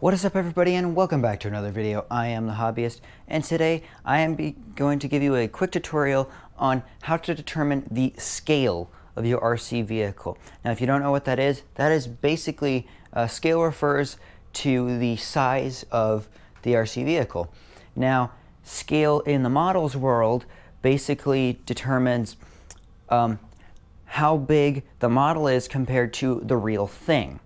What is up, everybody, and welcome back to another video. I am the Hobbyist, and today I am going to give you a quick tutorial on how to determine the scale of your RC vehicle. Now, if you don't know what that is basically, scale refers to the size of the RC vehicle. Now, scale in the models world basically determines how big the model is compared to the real thing.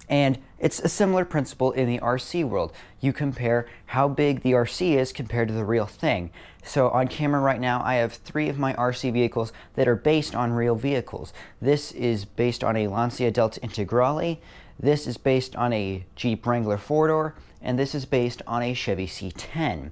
And it's a similar principle in the RC world. You compare how big the RC is compared to the real thing. So on camera right now, I have 3 of my RC vehicles that are based on real vehicles. This is based on a Lancia Delta Integrale, this is based on a Jeep Wrangler 4-door, and this is based on a Chevy C10.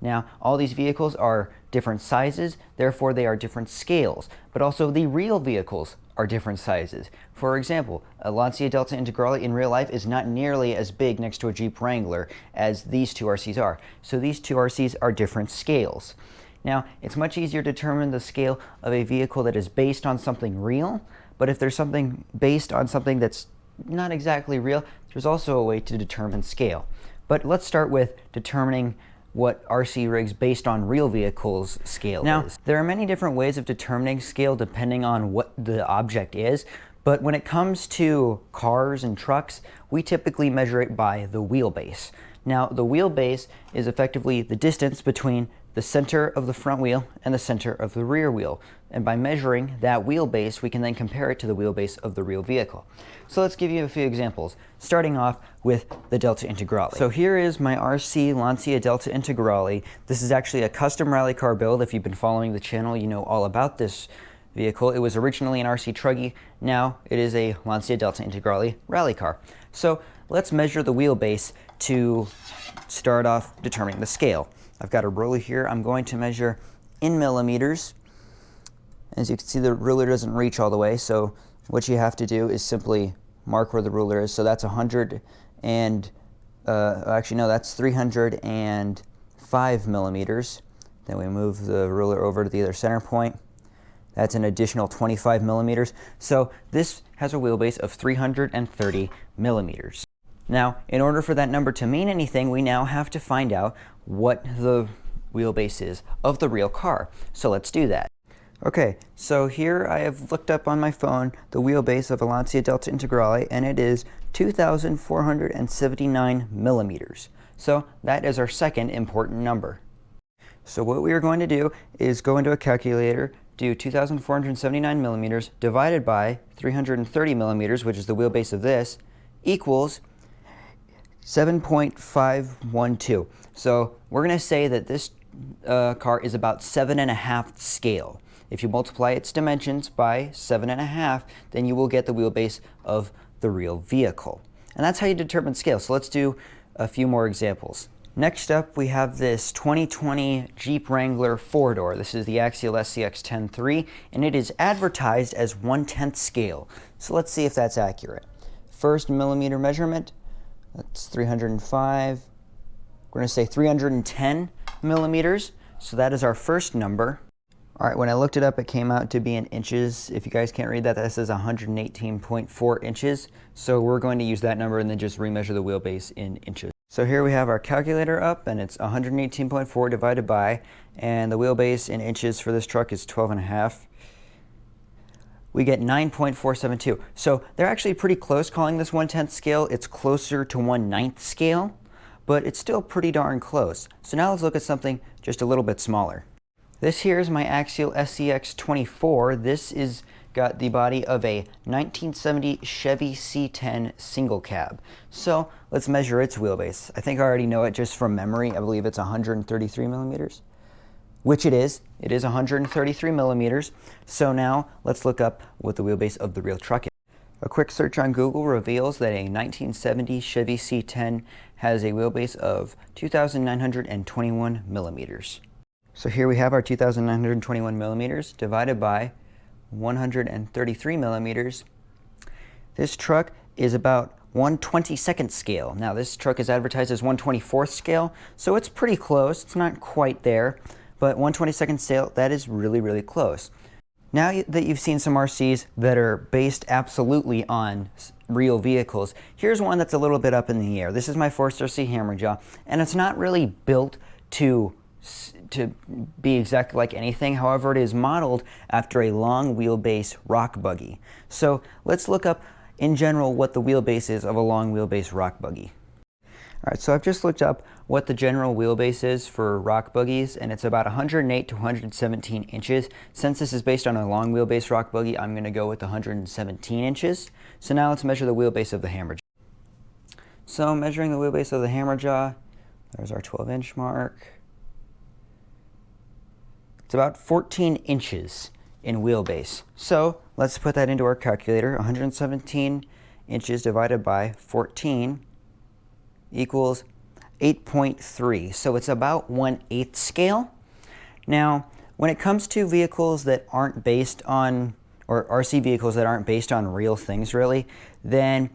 Now, all these vehicles are different sizes, therefore they are different scales, but also the real vehicles are different sizes. For example, a Lancia Delta Integrale in real life is not nearly as big next to a Jeep Wrangler as these 2 RCs are. So these 2 RCs are different scales. Now, it's much easier to determine the scale of a vehicle that is based on something real, but if there's something based on something that's not exactly real, there's also a way to determine scale. But let's start with determining what RC rigs based on real vehicles scale is. There are many different ways of determining scale depending on what the object is, but when it comes to cars and trucks, we typically measure it by the wheelbase. Now, the wheelbase is effectively the distance between the center of the front wheel and the center of the rear wheel. And by measuring that wheelbase, we can then compare it to the wheelbase of the real vehicle. So let's give you a few examples, starting off with the Delta Integrale. So here is my RC Lancia Delta Integrale. This is actually a custom rally car build. If you've been following the channel, you know all about this vehicle. It was originally an RC Truggy. Now it is a Lancia Delta Integrale rally car. So let's measure the wheelbase to start off determining the scale. I've got a ruler here. I'm going to measure in millimeters. As you can see, the ruler doesn't reach all the way, so what you have to do is simply mark where the ruler is. So that's 100 and, actually no, that's 305 millimeters. Then we move the ruler over to the other center point. That's an additional 25 millimeters. So this has a wheelbase of 330 millimeters. Now, in order for that number to mean anything, we now have to find out what the wheelbase is of the real car. So let's do that. Okay, so here I have looked up on my phone the wheelbase of a Lancia Delta Integrale, and it is 2,479 millimeters. So that is our second important number. So what we are going to do is go into a calculator, do 2,479 millimeters divided by 330 millimeters, which is the wheelbase of this, equals 7.512. So we're going to say that this car is about 7.5 scale. If you multiply its dimensions by 7.5, then you will get the wheelbase of the real vehicle. And that's how you determine scale. So let's do a few more examples. Next up, we have this 2020 Jeep Wrangler 4-door. This is the Axial SCX 10.3, and it is advertised as 1/10 scale. So let's see if that's accurate. First millimeter measurement, that's 305. We're going to say 310 millimeters. So that is our first number. All right, when I looked it up, it came out to be in inches. If you guys can't read that, that says 118.4 inches. So we're going to use that number and then just remeasure the wheelbase in inches. So here we have our calculator up, and it's 118.4 divided by, and the wheelbase in inches for this truck is 12.5. We get 9.472. So they're actually pretty close calling this 1/10 scale. It's closer to 1/9 scale, but it's still pretty darn close. So now let's look at something just a little bit smaller. This here is my Axial SCX 24. This is got the body of a 1970 Chevy C10 single cab. So let's measure its wheelbase. I think I already know it just from memory. I believe it's 133 millimeters, which it is. It is 133 millimeters. So now let's look up what the wheelbase of the real truck is. A quick search on Google reveals that a 1970 Chevy C10 has a wheelbase of 2,921 millimeters. So here we have our 2,921 millimeters divided by 133 millimeters. This truck is about 1/22nd scale. Now this truck is advertised as 1/24th scale, so it's pretty close. It's not quite there, but 1/22nd scale, that is really, really close. Now that you've seen some RCs that are based absolutely on real vehicles, here's one that's a little bit up in the air. This is my Forest RC Hammerjaw, and it's not really built to be exactly like anything. However, it is modeled after a long wheelbase rock buggy. So let's look up in general what the wheelbase is of a long wheelbase rock buggy. All right, so I've just looked up what the general wheelbase is for rock buggies, and it's about 108 to 117 inches. Since this is based on a long wheelbase rock buggy, I'm going to go with 117 inches. So now let's measure the wheelbase of the Hammerjaw. So measuring the wheelbase of the Hammerjaw, there's our 12-inch mark. It's about 14 inches in wheelbase. So let's put that into our calculator. 117 inches divided by 14 equals 8.3. So it's about 1/8 scale. Now, when it comes to vehicles that aren't based on, or RC vehicles that aren't based on real things really, then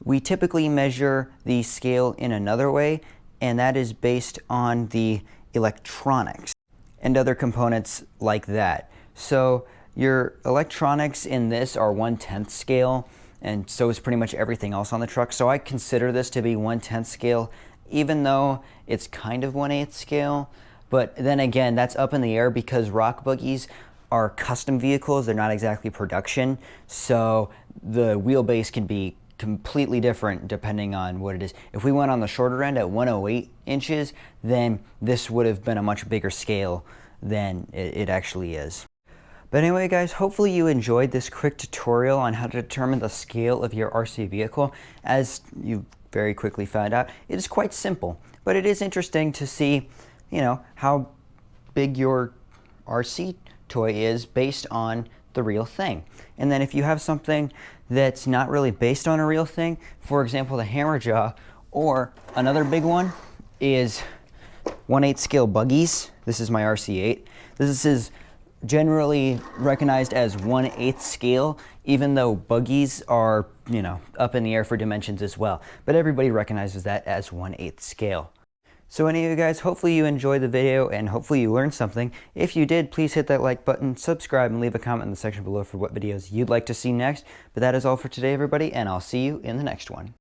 we typically measure the scale in another way, and that is based on the electronics and other components like that. So your electronics in this are 1/10 scale, and so is pretty much everything else on the truck. So I consider this to be 1/10 scale, even though it's kind of 1/8 scale. But then again, that's up in the air because rock buggies are custom vehicles. They're not exactly production. So the wheelbase can be completely different depending on what it is. If we went on the shorter end at 108 inches, then this would have been a much bigger scale than it actually is. But anyway, guys, hopefully you enjoyed this quick tutorial on how to determine the scale of your RC vehicle. As you very quickly found out, it is quite simple, but it is interesting to see, how big your RC toy is based on the real thing. And then if you have something that's not really based on a real thing, for example, the Hammerjaw, or another big one is 1/8 scale buggies. This is my RC8. This is generally recognized as 1/8 scale, even though buggies are, up in the air for dimensions as well. But everybody recognizes that as 1/8 scale. So anyway, guys, hopefully you enjoyed the video and hopefully you learned something. If you did, please hit that like button, subscribe, and leave a comment in the section below for what videos you'd like to see next. But that is all for today, everybody, and I'll see you in the next one.